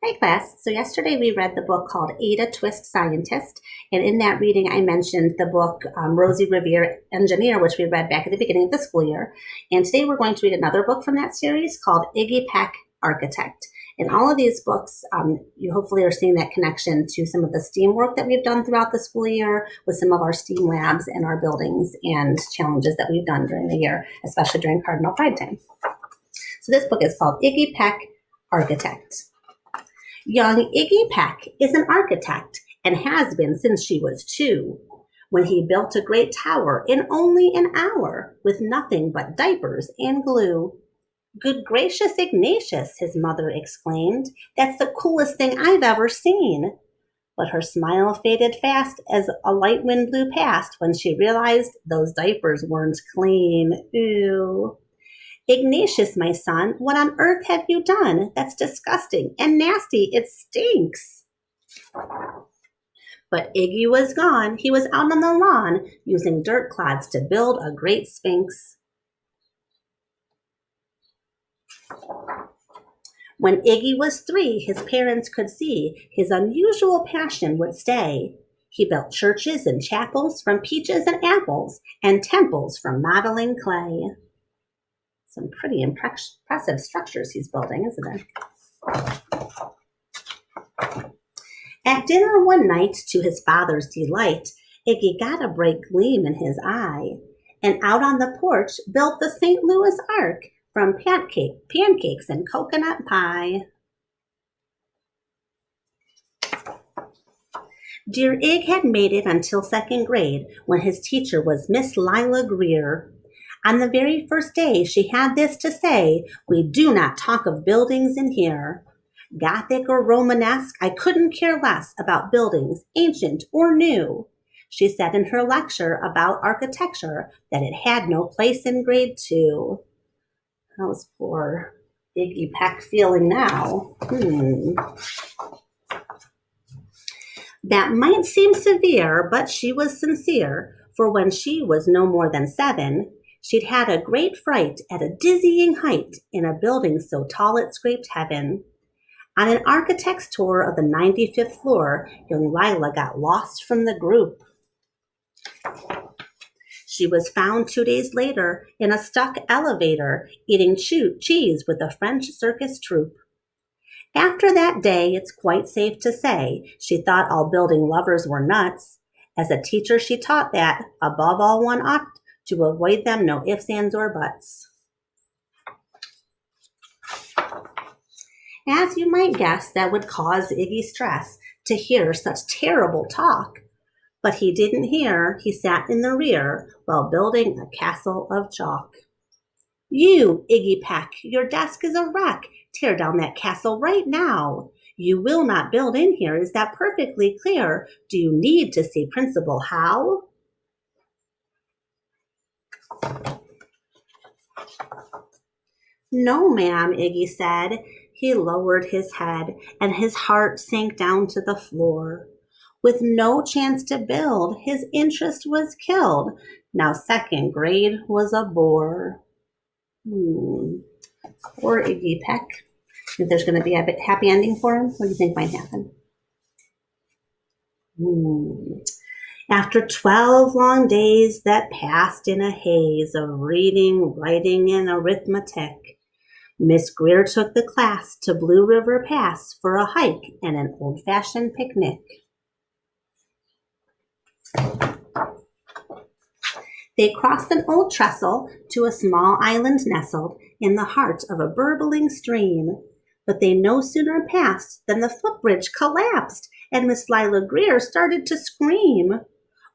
Hi, class. So yesterday we read the book called Ada Twist Scientist. And in that reading, I mentioned the book Rosie Revere Engineer, which we read back at the beginning of the school year. And today we're going to read another book from that series called Iggy Peck Architect. In all of these books, you hopefully are seeing that connection to some of the STEAM work that we've done throughout the school year with some of our STEAM labs and our buildings and challenges that we've done during the year, especially during Cardinal Pride Time. So this book is called Iggy Peck Architect. Young Iggy Peck is an architect and has been since she was 2, when he built a great tower in only an hour with nothing but diapers and glue. "Good gracious Ignatius," his mother exclaimed, "that's the coolest thing I've ever seen." But her smile faded fast as a light wind blew past when she realized those diapers weren't clean. Ew. "Ignatius, my son, what on earth have you done? That's disgusting and nasty. It stinks." But Iggy was gone. He was out on the lawn using dirt clods to build a great sphinx. When Iggy was 3, his parents could see his unusual passion would stay. He built churches and chapels from peaches and apples, and temples from modeling clay. Some pretty impressive structures he's building, isn't it? At dinner one night, to his father's delight, Iggy got a bright gleam in his eye, and out on the porch built the St. Louis Ark from pancakes and coconut pie. Dear Ig had made it until 2nd grade, when his teacher was Miss Lila Greer. On the very first day, she had this to say: "We do not talk of buildings in here. Gothic or Romanesque, I couldn't care less about buildings, ancient or new." She said in her lecture about architecture that it had no place in grade 2. How's poor Iggy Peck feeling now? That might seem severe, but she was sincere, for when she was no more than 7, she'd had a great fright at a dizzying height in a building so tall it scraped heaven. On an architect's tour of the 95th floor, young Lila got lost from the group. She was found 2 days later in a stuck elevator, eating cheese with a French circus troupe. After that day, it's quite safe to say, she thought all building lovers were nuts. As a teacher, she taught that, above all, one ought to avoid them, no ifs, ands, or buts. As you might guess, that would cause Iggy stress to hear such terrible talk. But he didn't hear. He sat in the rear while building a castle of chalk. "You, Iggy Peck, your desk is a wreck. Tear down that castle right now. You will not build in here. Is that perfectly clear? Do you need to see Principal Howe?" "No, ma'am," Iggy said. He lowered his head, and his heart sank down to the floor. With no chance to build, his interest was killed. Now 2nd grade was a bore. Poor Iggy Peck. Think there's going to be a happy ending for him? What do you think might happen? After 12 long days that passed in a haze of reading, writing, and arithmetic, Miss Greer took the class to Blue River Pass for a hike and an old-fashioned picnic. They crossed an old trestle to a small island nestled in the heart of a burbling stream. But they no sooner passed than the footbridge collapsed, and Miss Lila Greer started to scream.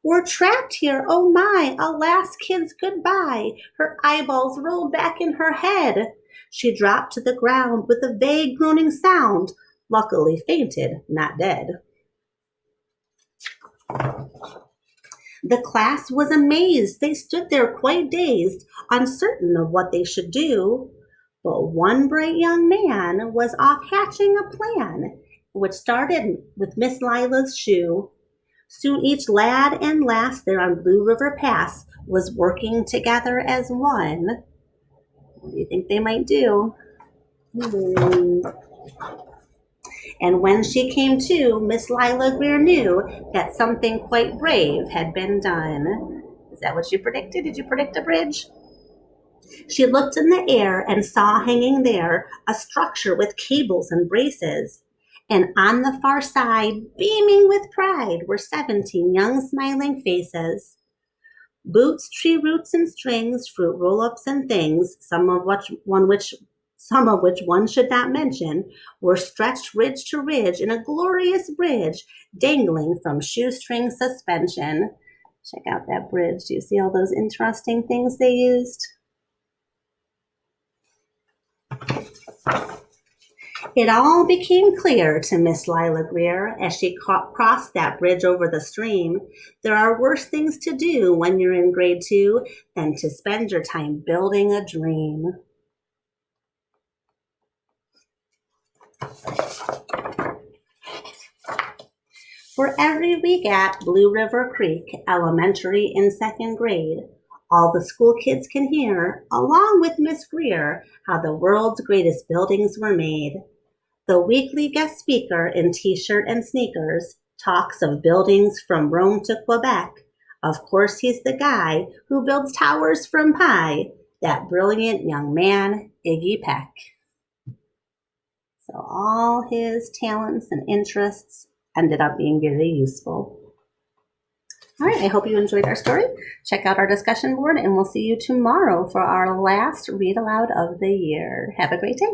"We're trapped here, oh my, alas, kids, goodbye." Her eyeballs rolled back in her head. She dropped to the ground with a vague groaning sound, luckily fainted, not dead. The class was amazed. They stood there quite dazed, uncertain of what they should do. But one bright young man was off hatching a plan, which started with Miss Lila's shoe. Soon each lad and lass there on Blue River Pass was working together as one. What do you think they might do? And when she came to, Miss Lila Greer knew that something quite brave had been done. Is that what you predicted? Did you predict a bridge? She looked in the air and saw hanging there a structure with cables and braces. And on the far side, beaming with pride, were 17 young smiling faces. Boots, tree roots and strings, fruit roll-ups and things, some of which one should not mention, were stretched ridge to ridge in a glorious bridge dangling from shoestring suspension. Check out that bridge. Do you see all those interesting things they used? It all became clear to Miss Lila Greer as she crossed that bridge over the stream. There are worse things to do when you're in grade 2 than to spend your time building a dream. For every week at Blue River Creek Elementary in 2nd grade, all the school kids can hear, along with Miss Greer, how the world's greatest buildings were made. The weekly guest speaker in t-shirt and sneakers talks of buildings from Rome to Quebec. Of course, he's the guy who builds towers from pie, that brilliant young man, Iggy Peck. So all his talents and interests ended up being very useful. All right, I hope you enjoyed our story. Check out our discussion board, and we'll see you tomorrow for our last read aloud of the year. Have a great day.